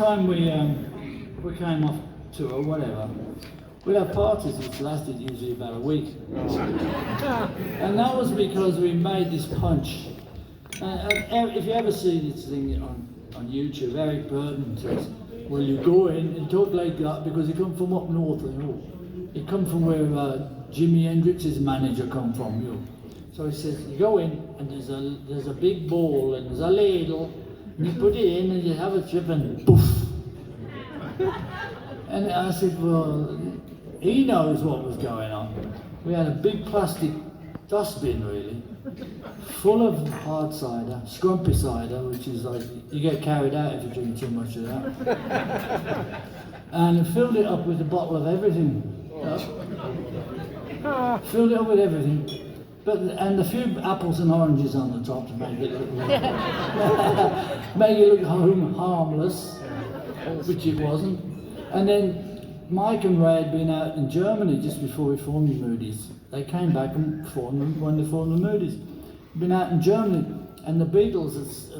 time we came off tour or whatever, we'd have parties which lasted usually about a week. And that was because we made this punch. If you ever see this thing on YouTube, Eric Burton says, well, you go in and talk like that because he come from up north, you know. He come from where Jimi Hendrix's manager come from, you know. So he says, you go in and there's a big bowl and there's a ladle, and you put it in and you have a chip and poof. And I said, well, he knows what was going on. We had a big plastic dustbin, really, full of hard cider, scrumpy cider, which is like, you get carried out if you drink too much of that. And filled it up with a bottle of everything. Filled it up with everything. And a few apples and oranges on the top to make it look make it look harmless, which it wasn't. And then Mike and Ray had been out in Germany just before we formed the Moody's. They came back and when they formed the Moody's. Been out in Germany, and the Beatles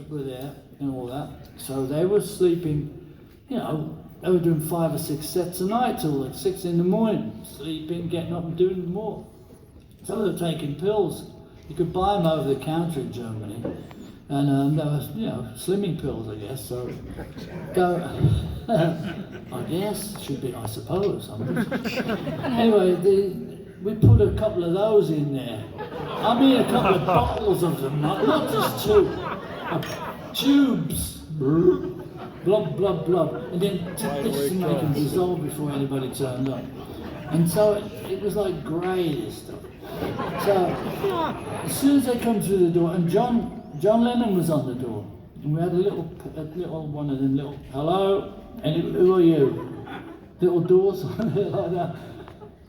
were there and all that. So they were sleeping, you know, they were doing 5 or 6 sets a night till like 6 in the morning, sleeping, getting up and doing more. So they were taking pills. You could buy them over the counter in Germany. And there was, you know, slimming pills, I guess. So, I guess, should be, I suppose. Anyway, we put a couple of those in there. I mean, a couple of bottles of them, not just 2. Tubes. Blub, blub, blub. And then took this to make them dissolve before anybody turned up. And so it was like grey, this stuff. So, as soon as they come through the door, and John Lennon was on the door, and we had a little one of them little, hello, and who are you? Little doors like that.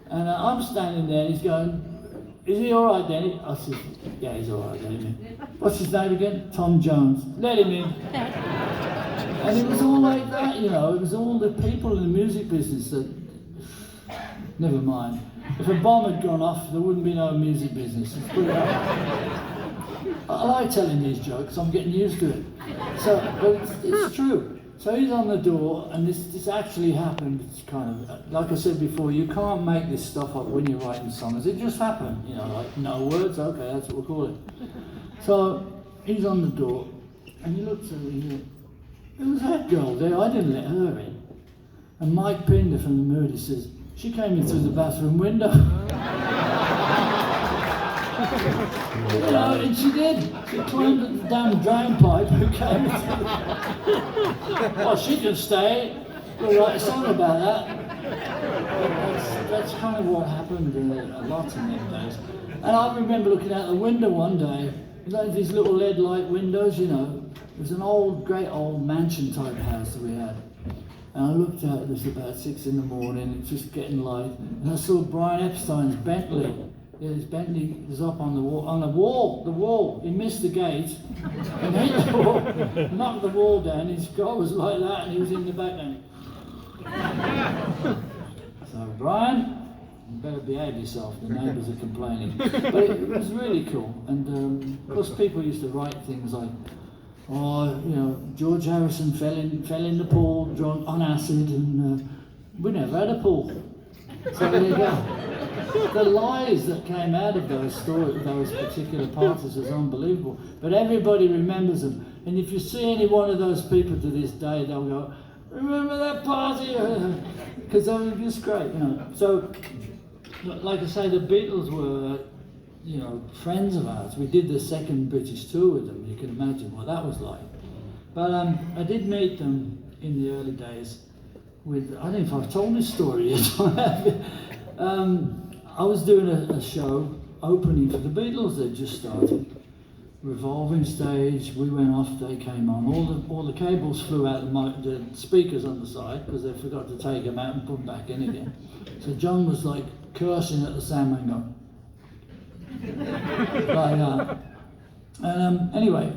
And I'm standing there, and he's going, is he all right, Denny? I said, yeah, he's all right, let him in. What's his name again? Tom Jones. Let him in. And it was all like that, you know, it was all the people in the music business that, never mind. If a bomb had gone off, there wouldn't be no music business. Let's put it up. I like telling these jokes, I'm getting used to it. So, but it's true. So he's on the door, and this actually happened. It's kind of, like I said before, you can't make this stuff up when you're writing songs. It just happened, you know, like no words, okay, that's what we'll call it. So he's on the door, and he looks at me, and there was that girl there, I didn't let her in. And Mike Pinder from the Moody says, she came in through the bathroom window. You know, and she did. She climbed up the damn drain pipe and came in. Well, she can stay. We'll write a song about that. That's kind of what happened a lot in them days. And I remember looking out the window one day, you know, these little lead light windows, you know. It was an old, great old mansion type house that we had. And I looked out, it was about 6 in the morning, it was just getting light, and I saw Brian Epstein's Bentley. Yeah, his Bentley was up on the wall, he missed the gate, and hit the wall, knocked the wall down, his car was like that, and he was in the back end. So, Brian, you better behave yourself, the neighbours are complaining. But it was really cool, and of course people used to write things like, oh, you know, George Harrison fell in the pool, drunk on acid, and we never had a pool. So there you go. The lies that came out of those stories, those particular parties, is unbelievable. But everybody remembers them. And if you see any one of those people to this day, they'll go, remember that party? Because they were just great, you know. So, like I say, the Beatles were, you know, friends of ours. We did the second British tour with them. You can imagine what that was like. But I did meet them in the early days with, I don't know if I've told this story yet. I was doing a show opening for the Beatles. They'd just started. Revolving stage, we went off, they came on. All the cables flew out the speakers on the side because they forgot to take them out and put them back in again. So John was like cursing at the soundman going, like that. And anyway,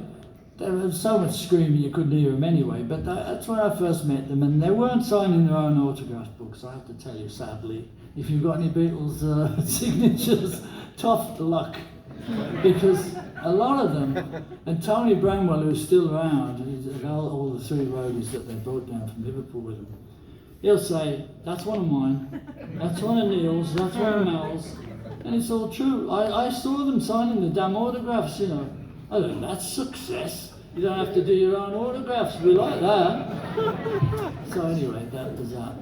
there was so much screaming you couldn't hear them anyway, but that's when I first met them, and they weren't signing their own autograph books, I have to tell you sadly. If you've got any Beatles signatures, tough luck. because a lot of them, and Tony Bramwell, who's still around, and all the three roadies that they brought down from Liverpool with them, he'll say, that's one of mine, that's one of Neil's, that's one of Mel's, and it's all true. I saw them signing the damn autographs, you know. I thought, that's success. You don't have to do your own autographs, we like that. So anyway, that was that.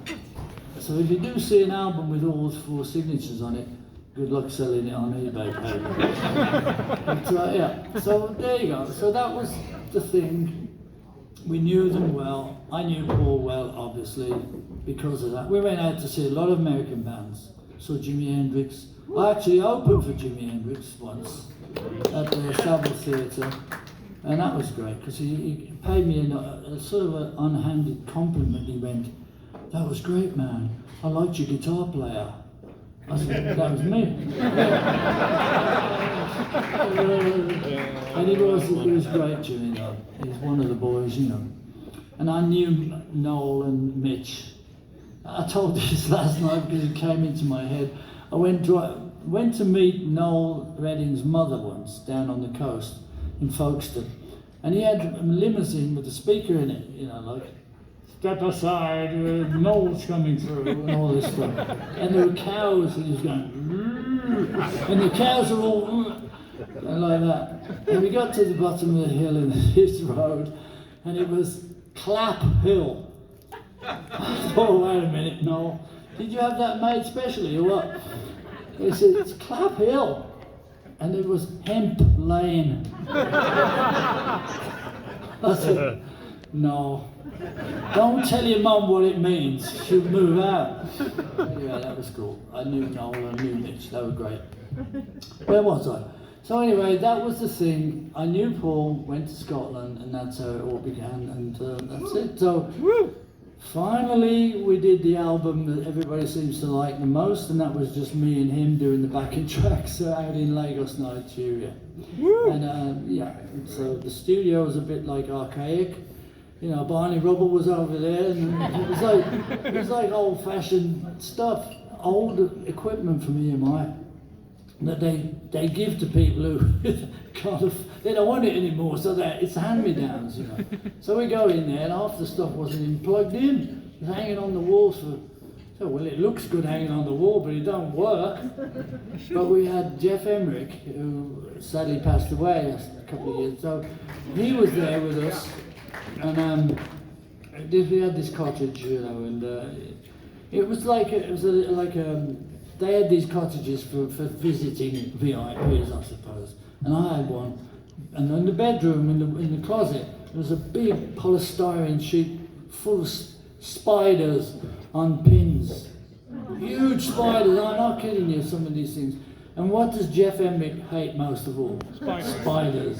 So if you do see an album with all 4 signatures on it, good luck selling it on eBay, baby. But, yeah, so there you go. So that was the thing. We knew them well. I knew Paul well, obviously, because of that. We went out to see a lot of American bands. Saw Jimi Hendrix. I actually opened for Jimi Hendrix once at the Savile Theatre, and that was great because he paid me a sort of an unhanded compliment. He went, "That was great, man. I liked your guitar player." I said, "That was me." And he was great, Jimmy, though. He's one of the boys, you know. And I knew Noel and Mitch. I told this last night because it came into my head. I went to meet Noel Redding's mother once down on the coast in Folkestone. And he had a limousine with a speaker in it, you know, like, "Step aside, Noel's coming through," and all this stuff. And there were cows, and he was going, and the cows are all and like that. And we got to the bottom of the hill in this road, and it was Clap Hill. I thought, "Oh, wait a minute, Noel, did you have that made specially or what?" He said, "It's Clap Hill." And it was Hemp Lane. I said, "No, don't tell your mum what it means. She'll move out." Anyway, that was cool. I knew Noel and I knew Mitch. They were great. Where was I? So anyway, that was the thing. I knew Paul, went to Scotland, and that's how it all began. And that's it. So finally, we did the album that everybody seems to like the most, and that was just me and him doing the backing tracks out in Lagos, Nigeria. And yeah, so the studio was a bit like archaic. You know, Barney Rubble was over there, and it was like old-fashioned stuff, old equipment from EMI that they give to people who they don't want it anymore, so that it's hand-me-downs, you know. So we go in there, and half the stuff wasn't even plugged in. It was hanging on the walls for. So well, it looks good hanging on the wall, but it don't work. But we had Jeff Emmerich, who sadly passed away a couple of years ago. He was there with us, and we had this cottage, you know, and it was like they had these cottages for visiting VIPs, I suppose. And I had one, and in the bedroom, in the closet, there was a big polystyrene sheet full of spiders on pins. Huge spiders, I'm not kidding you, some of these things. And what does Jeff Emmerich hate most of all? Spiders.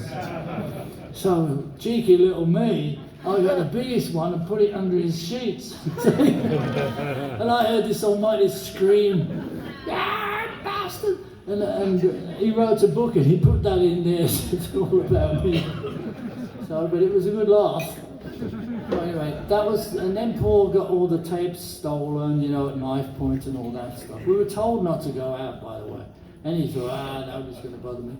So, cheeky little me, I got the biggest one and put it under his sheets. And I heard this almighty scream, "Ah, bastard!" And he wrote a book and he put that in there, so it's all about me. So, but it was a good laugh. But anyway, that was, and then Paul got all the tapes stolen, you know, at knife point and all that stuff. We were told not to go out, by the way. And he thought, nobody's going to bother me.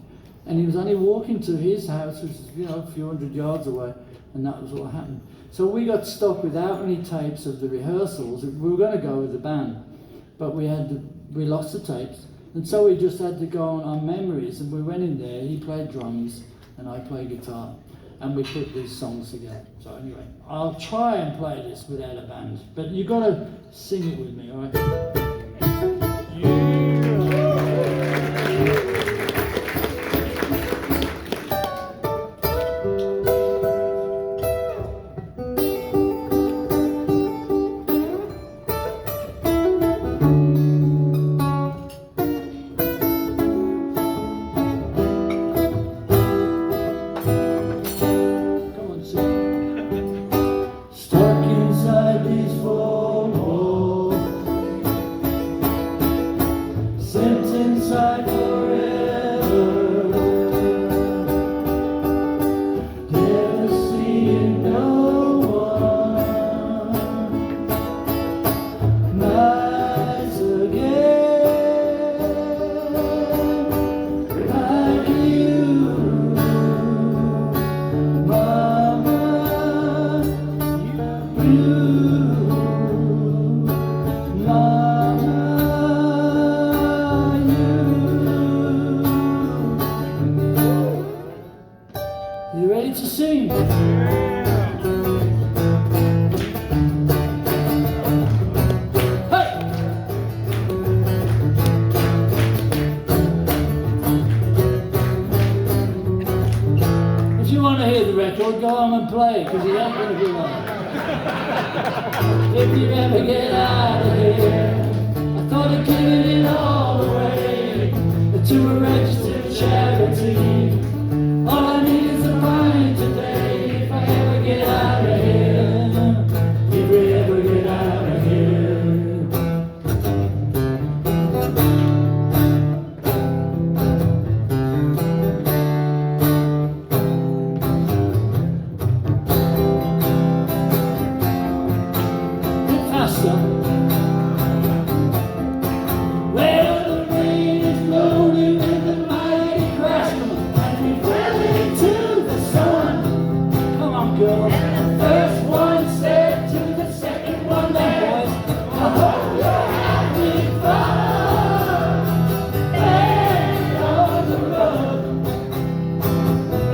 And he was only walking to his house, which is, you know, a few hundred yards away, and that was what happened. So we got stuck without any tapes of the rehearsals. We were going to go with the band, but we lost the tapes. And so we just had to go on memories, and we went in there, he played drums, and I played guitar, and we put these songs together. So anyway, I'll try and play this without a band, but you got to sing it with me, all right? go home and play, because he ain't going to be long. If you ever get out of here, I thought of giving it all away to a registered charity. All I need is a pint today. If I ever get out of here, if we ever get out of here. Well, the rain is loaded with the mighty crash. Come on, and we fell into the sun. Come on, girl. And the first one said to the second one, there, I hope you're having fun. And on the road,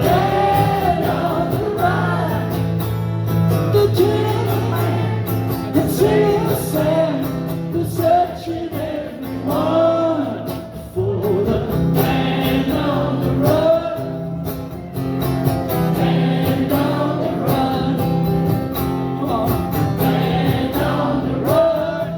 and on the run, the gentleman that singing sang was searching everyone for the man on the road, man on the run. Come on, man on the road,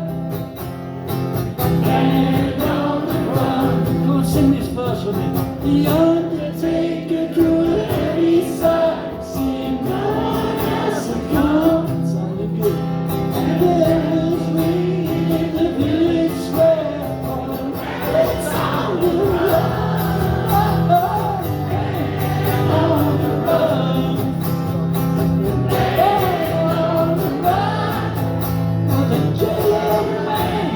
man on the run. Come on, sing this verse with me. The undertaker drew a heavy sigh, seeing no one else had come. Sounded good. And there was ringing in the village square for the rabbits on the run, man on the run, man on the run. For the jailed man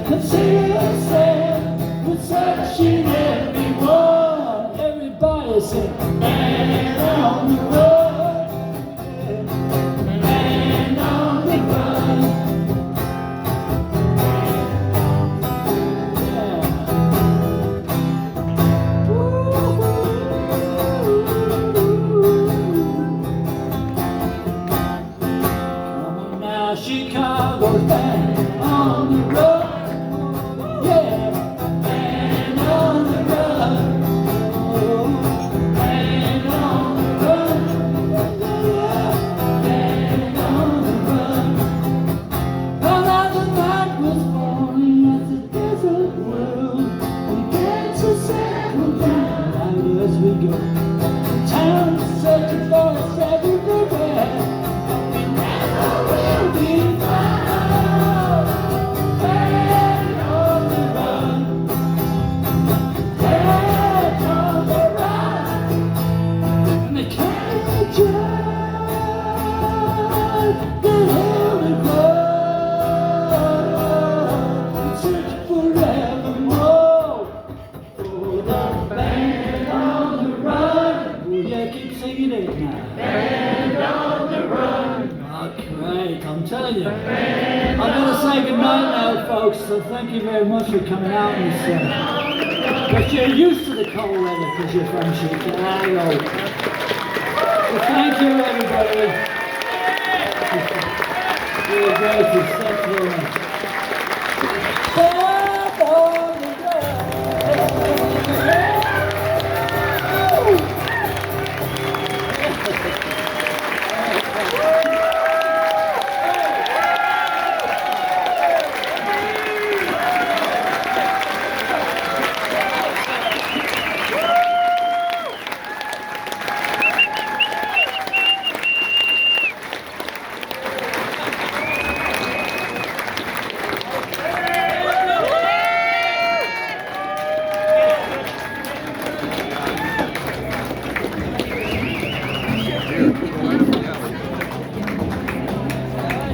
could see herself was searching everyone. Everybody sing, man on the road, man on the run. Come on now, Chicago's man on the road, yeah, man on the run, oh, man on the run, man on the run. Another night was falling as the desert world began to settle down as we go. The town is searching for us everywhere. We'll be found. Man on the run, man on the run, and they can't judge the hell we go. Search forevermore for the man on the run. Oh yeah, keep singing it now. Man on the run. Oh, great, I'm telling you. I'm going to say goodnight now, folks, so thank you very much for coming out and but you're used to the cold weather because you're from Chicago. So thank you, everybody. You're great. Thank you very much.